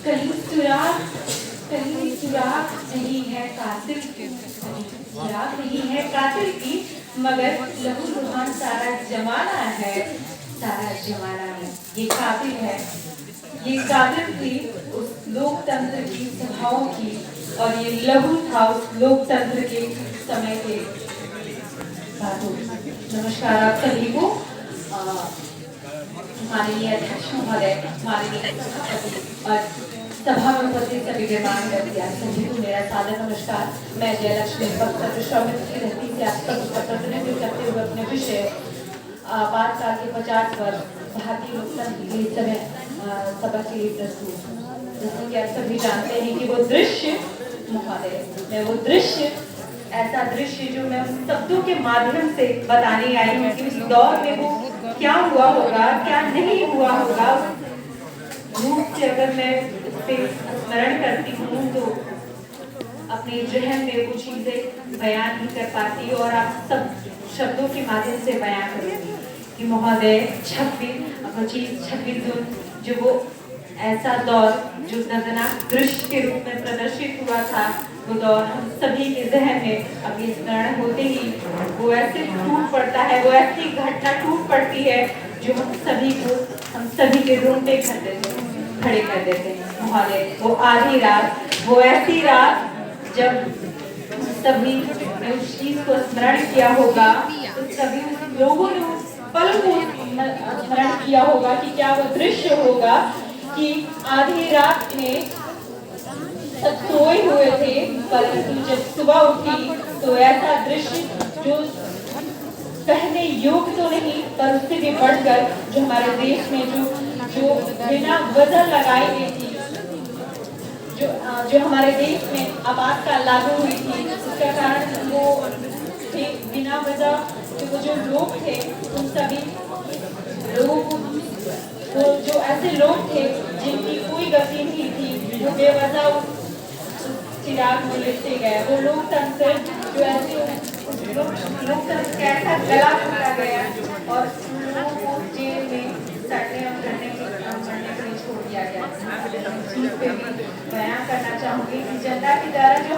कहीं सुराग नहीं है कातिल की, सुराग नहीं है कातिल की, मगर लहू लुहान सारा जमाना है, सारा जमाना है। ये कातिल है, ये कातिल थी उस लोकतंत्र की सभाओं की, और ये लहू था उस लोकतंत्र के समय के बातों। नमस्कार आप सभी को। माननीय अध्यक्ष महोदय, माननीय और सभा में उपस्थित सभी गणमान्य व्यक्ति, आप सभी को मेरा सादर नमस्कार। मैं जयलक्ष्मी भक्त श्रमिक की धरती से आप सबका प्रतिनिधित्व करते हुए अपने विषय आपातकाल के 50 वर्ष भारतीय लोकतंत्र के समय सभा के लिए प्रस्तुत। जैसे कि आप सभी जानते हैं कि वो दृश्य महोदय, मैं वो दृश्य, ऐसा दृश्य जो मैं उन शब्दों के माध्यम से बताने आई हूँ कि उस दौर में वो क्या हुआ होगा, क्या नहीं हुआ होगा, रूप से अगर मैं उससे स्मरण करती हूँ तो अपने जहन में वो चीजें बयान नहीं कर पाती, और आप सब शब्दों के माध्यम से बयान करूँगी कि महोदय 26 जून जो वो ऐसा दौर जो दर्दनाक दृश्य के रूप में प्रदर्शित हुआ था, वो दौर हम सभी के जहन में अभी स्मरण होते ही वो ऐसे टूट पड़ता है, वो ऐसी घटना टूट पड़ती है जो हम सभी के रोंगटे खड़े कर देते हैं। महोदय वो आधी रात, वो ऐसी रात जब सभी ने उस चीज को स्मरण किया होगा, तो सभी लोगों ने उस पल को स्मरण किया होगा कि क्या वो दृश्य होगा कि आधी रात में सब सोए हुए थे, परंतु जब सुबह उठी तो ऐसा दृश्य जो कहने योग्य तो नहीं, पर उससे भी बढ़कर जो हमारे देश में जो बिना वजह लगाई गई थी, जो हमारे देश में आपातकाल लागू हुई थी, उसका कारण वो थे बिना वजह वो जो लोग थे, उन सभी लोगों को, वो जो ऐसे लोग थे जिनकी कोई गलती नहीं थी, वो बेवजह चिराग में लिपटे गए। वो लोकतंत्र जो ऐसे लोकतंत्र का ऐसा गला घोटा गया और लोगों को जेल में सड़ने और मरने के लिए छोड़ दिया गया। चीज पे भी बयान करना चाहूंगी कि जनता के द्वारा जो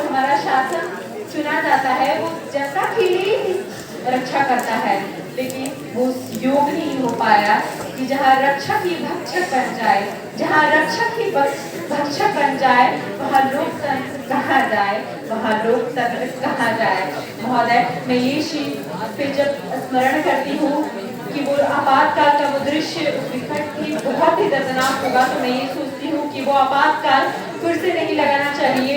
हमारा शासन चुना जाता है, वो जनता के लिए ही रक्षा करता है, लेकिन वो योग नहीं हो पाया कि जहाँ रक्षक ही भक्षक बन जाए, जहाँ रक्षक ही भक्षक बन जाए, वहाँ लोकतंत्र कहाँ जाए, वहाँ लोकतंत्र कहाँ जाए। महोदय मैं ये चीज पे जब स्मरण करती हूँ कि वो आपातकाल का वो दृश्य विकट ही बहुत ही दर्दनाक होगा, तो मैं ये सोचती हूँ कि वो आपातकाल फिर से नहीं लगाना चाहिए,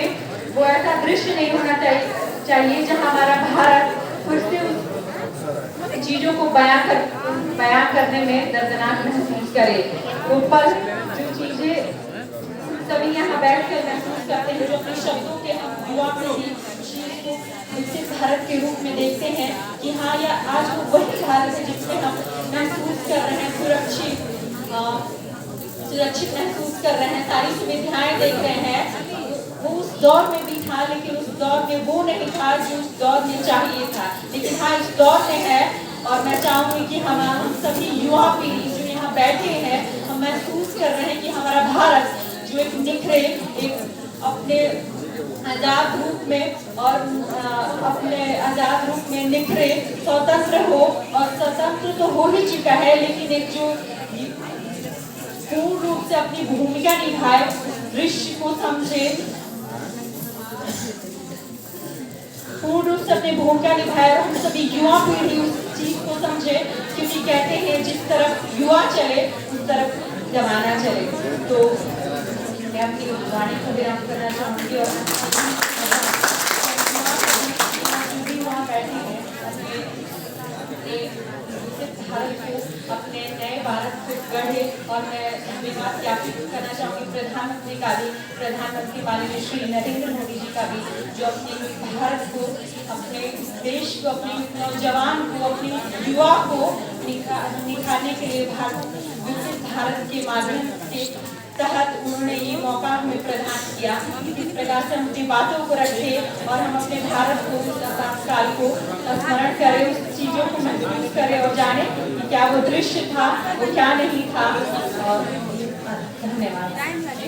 वो ऐसा दृश्य नहीं होना चाहिए जहाँ हमारा भारत फिर से चीजों को बयान करने में दर्दनाक महसूस करे। वो पल जो चीजें सभी यहाँ बैठकर महसूस करते हैं, जो अपने शब्दों के हम युवा पीढ़ी चीज को विकसित भारत के रूप में देखते हैं कि हाँ, या आज वो वही भारत है जिसमें हम महसूस कर रहे हैं, सुरक्षित महसूस कर रहे हैं, सारी सुविधाएं देख रहे हैं। वो उस दौर में भी था, लेकिन उस दौर में वो नहीं था जो उस दौर में चाहिए था, लेकिन हाँ इस दौर में है। और मैं चाहूंगी कि हम सभी युवा पीढ़ी जो यहाँ बैठे हैं, हम महसूस कर रहे हैं कि हमारा भारत जो एक निखरे, एक अपने आजाद रूप में और अपने आजाद रूप में निखरे, स्वतंत्र हो, और स्वतंत्र तो हो ही चुका है, लेकिन एक जो पूर्ण रूप से अपनी भूमिका निभाए, दृश्य को समझे, पूर्ण रूप से अपनी भूमिका निभाए, और हम सभी युवा पीढ़ी उस चीज को समझे, क्योंकि कहते हैं जिस तरफ युवा चले उस तरफ जमाना चले। तो मैं अपनी वाणी को विराम करना चाहूंगी, और भी वहाँ बैठे हैं भारत को, अपने नए भारत को गढ़े। और मैं धन्यवाद ज्ञापित करना चाहूँगी प्रधानमंत्री माननीय श्री नरेंद्र मोदी जी का भी, जो अपने भारत को, अपने देश को, अपने नौजवान को, अपने युवा को निखारने के लिए विकसित भारत के माध्यम के तहत उन्होंने ये मौका हमें प्रदान किया। इस प्रकार से हम अपनी बातों को रखें और हम अपने भारत को, उस आपातकाल को स्मरण करें, उस चीज़ों को महसूस करें और जाने क्या वो दृश्य था, वो क्या नहीं था। और धन्यवाद।